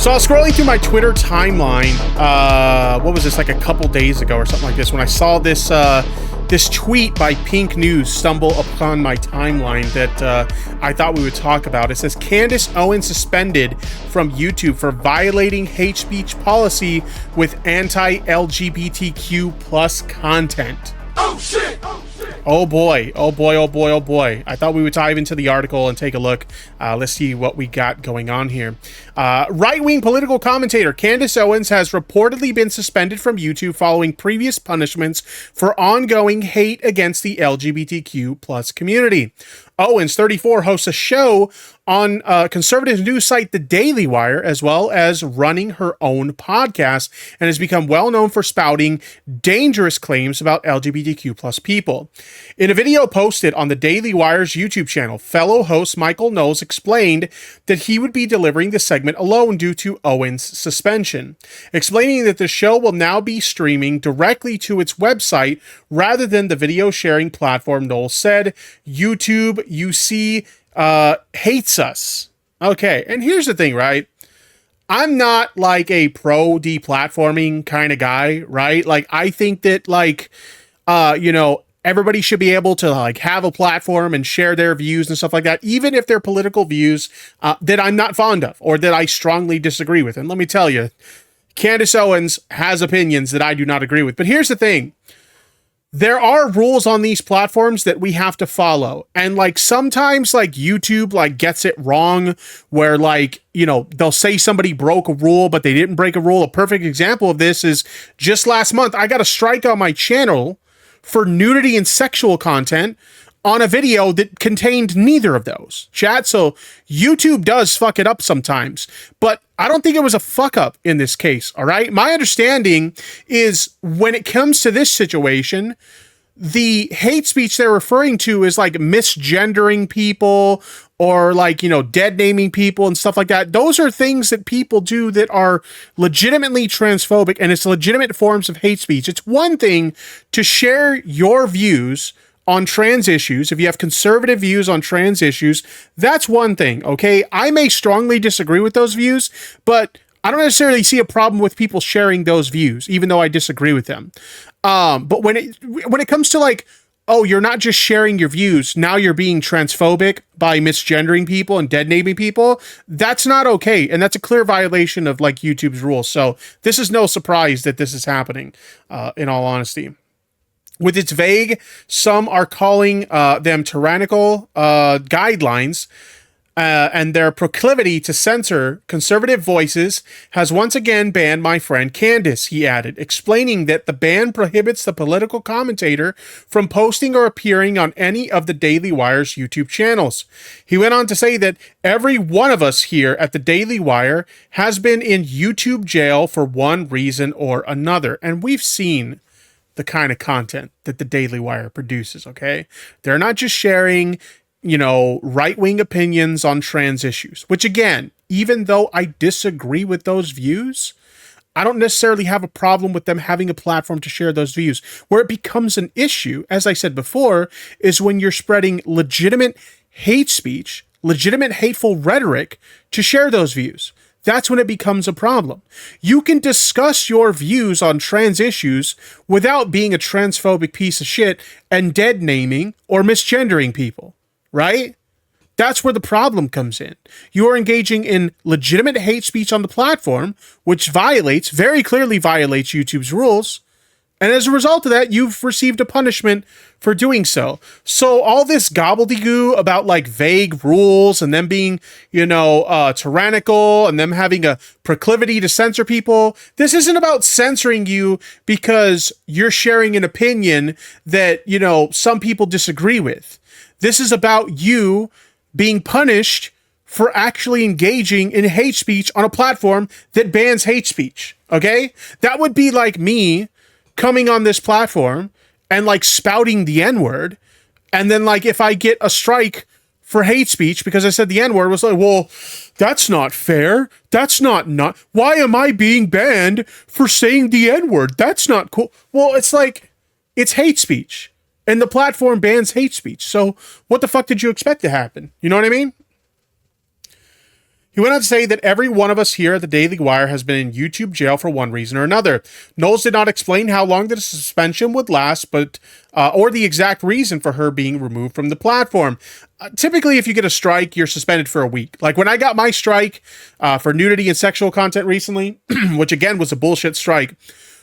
So I was scrolling through my Twitter timeline, what was this, like a couple days ago or something like this, when I saw this this tweet by Pink News stumble upon my timeline that I thought we would talk about. It says, Candace Owens suspended from YouTube for violating hate speech policy with anti-LGBTQ plus content. Oh shit! Oh boy, oh boy, oh boy, oh boy. I thought we would dive into the article and take a look. Let's see what we got going on here. Right-wing political commentator Candace Owens has reportedly been suspended from YouTube following previous punishments for ongoing hate against the LGBTQ plus community. Owens, 34, hosts a show on conservative news site The Daily Wire, as well as running her own podcast, and has become well known for spouting dangerous claims about LGBTQ plus people. In a video posted on The Daily Wire's YouTube channel, fellow host Michael Knowles explained that he would be delivering the segment alone due to Owens' suspension, explaining that the show will now be streaming directly to its website rather than the video sharing platform. Knowles said, YouTube, you see, hates us. Okay, and here's the thing, right? I'm not like a pro deplatforming kind of guy, right? Like, I think that, like, everybody should be able to like have a platform and share their views and stuff like that, even if they're political views that I'm not fond of or that I strongly disagree with. And let me tell you, Candace Owens has opinions that I do not agree with. But here's the thing. There are rules on these platforms that we have to follow. And like sometimes like YouTube like gets it wrong where like, they'll say somebody broke a rule, but they didn't break a rule. A perfect example of this is just last month, I got a strike on my channel for nudity and sexual content on a video that contained neither of those. Chat, so YouTube does fuck it up sometimes, but I don't think it was a fuck up in this case, all right? My understanding is when it comes to this situation, the hate speech they're referring to is like misgendering people or like, dead naming people and stuff like that. Those are things that people do that are legitimately transphobic, and it's legitimate forms of hate speech. It's one thing to share your views on trans issues. If you have conservative views on trans issues, that's one thing, okay? I may strongly disagree with those views, but I don't necessarily see a problem with people sharing those views, even though I disagree with them. But when it comes to like, oh, you're not just sharing your views, now you're being transphobic by misgendering people and dead naming people, that's not okay. And that's a clear violation of like YouTube's rules. So this is no surprise that this is happening, in all honesty. With its vague, some are calling them tyrannical guidelines, and their proclivity to censor conservative voices has once again banned my friend Candace, he added, explaining that the ban prohibits the political commentator from posting or appearing on any of the Daily Wire's YouTube channels. He went on to say that every one of us here at the Daily Wire has been in YouTube jail for one reason or another, and we've seen the kind of content that the Daily Wire produces, okay? They're not just sharing, right-wing opinions on trans issues, which again, even though I disagree with those views, I don't necessarily have a problem with them having a platform to share those views. Where it becomes an issue, as I said before, is when you're spreading legitimate hate speech, legitimate hateful rhetoric to share those views. That's when it becomes a problem. You can discuss your views on trans issues without being a transphobic piece of shit and dead naming or misgendering people, right? That's where the problem comes in. You are engaging in legitimate hate speech on the platform, which very clearly violates YouTube's rules. And as a result of that, you've received a punishment for doing so. So all this gobbledygook about like vague rules and them being, tyrannical and them having a proclivity to censor people, this isn't about censoring you because you're sharing an opinion that, some people disagree with. This is about you being punished for actually engaging in hate speech on a platform that bans hate speech, okay? That would be like me coming on this platform and like spouting the N-word, and then like if I get a strike for hate speech because I said the N-word, was like, well, that's not fair. That's not why am I being banned for saying the N-word? That's not cool. Well, it's like, it's hate speech and the platform bans hate speech. So what the fuck did you expect to happen? You know what I mean? He went on to say that every one of us here at the Daily Wire has been in YouTube jail for one reason or another. Knowles did not explain how long the suspension would last, but or the exact reason for her being removed from the platform. Typically, if you get a strike, you're suspended for a week. Like when I got my strike for nudity and sexual content recently, which again was a bullshit strike.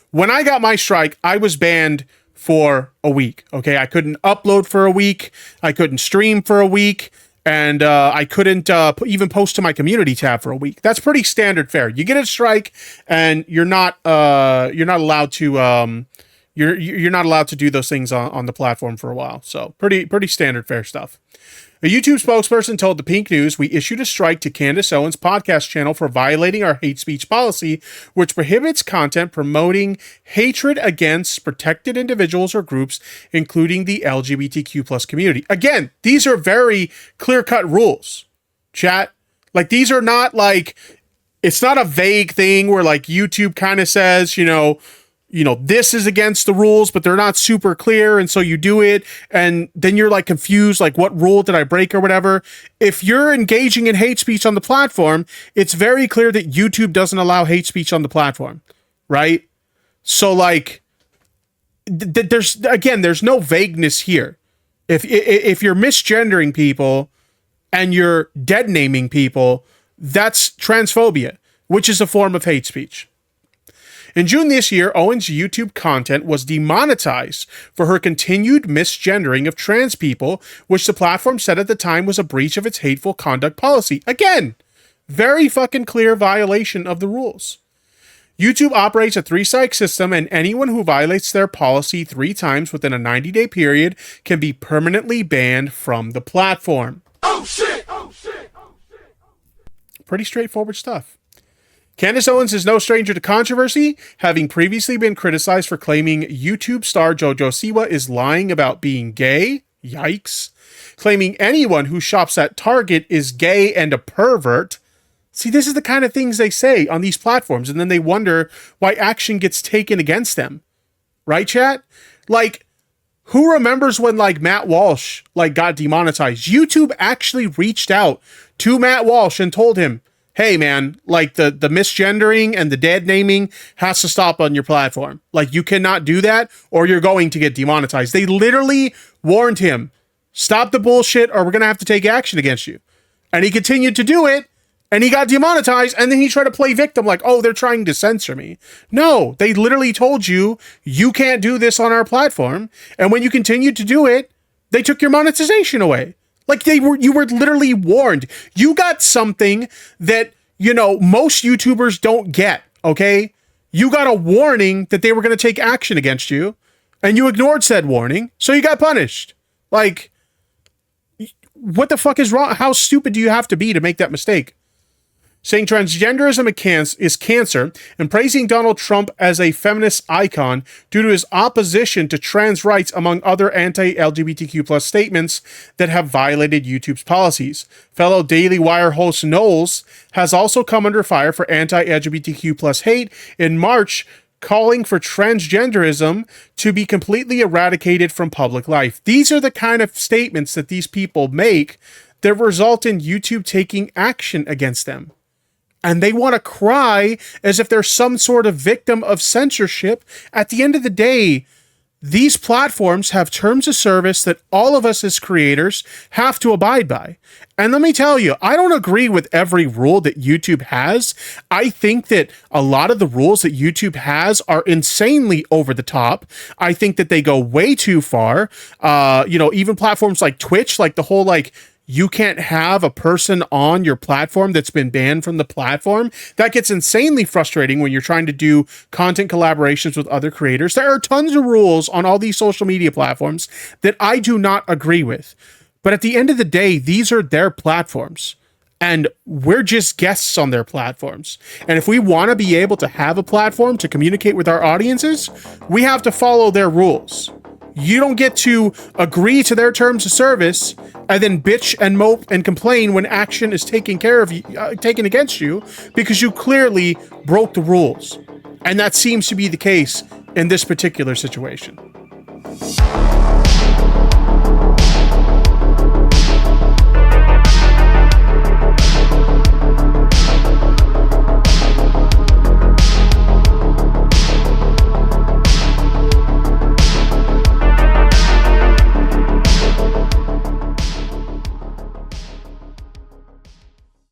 When I got my strike, I was banned for a week. Okay, I couldn't upload for a week. I couldn't stream for a week. And I couldn't even post to my community tab for a week. That's pretty standard fare. You get a strike, and you're not allowed to you're not allowed to do those things on the platform for a while. So pretty standard fare stuff. A YouTube spokesperson told the Pink News, "We issued a strike to Candace Owens' podcast channel for violating our hate speech policy, which prohibits content promoting hatred against protected individuals or groups, including the LGBTQ plus community." Again, these are very clear-cut rules, chat. Like, these are not like, it's not a vague thing where like YouTube kind of says, this is against the rules, but they're not super clear. And so you do it. And then you're like confused, like what rule did I break or whatever. If you're engaging in hate speech on the platform, it's very clear that YouTube doesn't allow hate speech on the platform. Right. So like there's no vagueness here. If you're misgendering people and you're dead naming people, that's transphobia, which is a form of hate speech. In June this year, Owens' YouTube content was demonetized for her continued misgendering of trans people, which the platform said at the time was a breach of its hateful conduct policy. Again, very fucking clear violation of the rules. YouTube operates a 3-strike system, and anyone who violates their policy 3 times within a 90-day period can be permanently banned from the platform. Oh shit! Oh shit! Oh shit! Pretty straightforward stuff. Candace Owens is no stranger to controversy, having previously been criticized for claiming YouTube star JoJo Siwa is lying about being gay. Yikes. Claiming anyone who shops at Target is gay and a pervert. See, this is the kind of things they say on these platforms, and then they wonder why action gets taken against them. Right, chat? Like, who remembers when, like, Matt Walsh, like, got demonetized? YouTube actually reached out to Matt Walsh and told him, hey man, like the misgendering and the dead naming has to stop on your platform. Like, you cannot do that or you're going to get demonetized. They literally warned him, stop the bullshit or we're going to have to take action against you. And he continued to do it and he got demonetized, and then he tried to play victim like, oh, they're trying to censor me. No, they literally told you, you can't do this on our platform. And when you continued to do it, they took your monetization away. Like, you were literally warned. You got something that, most YouTubers don't get, okay? You got a warning that they were going to take action against you, and you ignored said warning, so you got punished. Like, what the fuck is wrong? How stupid do you have to be to make that mistake? Saying transgenderism is cancer, and praising Donald Trump as a feminist icon due to his opposition to trans rights, among other anti-LGBTQ plus statements that have violated YouTube's policies. Fellow Daily Wire host Knowles has also come under fire for anti-LGBTQ plus hate in March, calling for transgenderism to be completely eradicated from public life. These are the kind of statements that these people make that result in YouTube taking action against them. And they want to cry as if they're some sort of victim of censorship. At the end of the day, these platforms have terms of service that all of us as creators have to abide by. And let me tell you, I don't agree with every rule that YouTube has. I think that a lot of the rules that YouTube has are insanely over the top. I think that they go way too far. Even platforms like Twitch, like the whole, you can't have a person on your platform that's been banned from the platform. That gets insanely frustrating when you're trying to do content collaborations with other creators. There are tons of rules on all these social media platforms that I do not agree with. But at the end of the day, these are their platforms. And we're just guests on their platforms. And if we want to be able to have a platform to communicate with our audiences, we have to follow their rules. You don't get to agree to their terms of service and then bitch and mope and complain when action is taken against you because you clearly broke the rules. And that seems to be the case in this particular situation.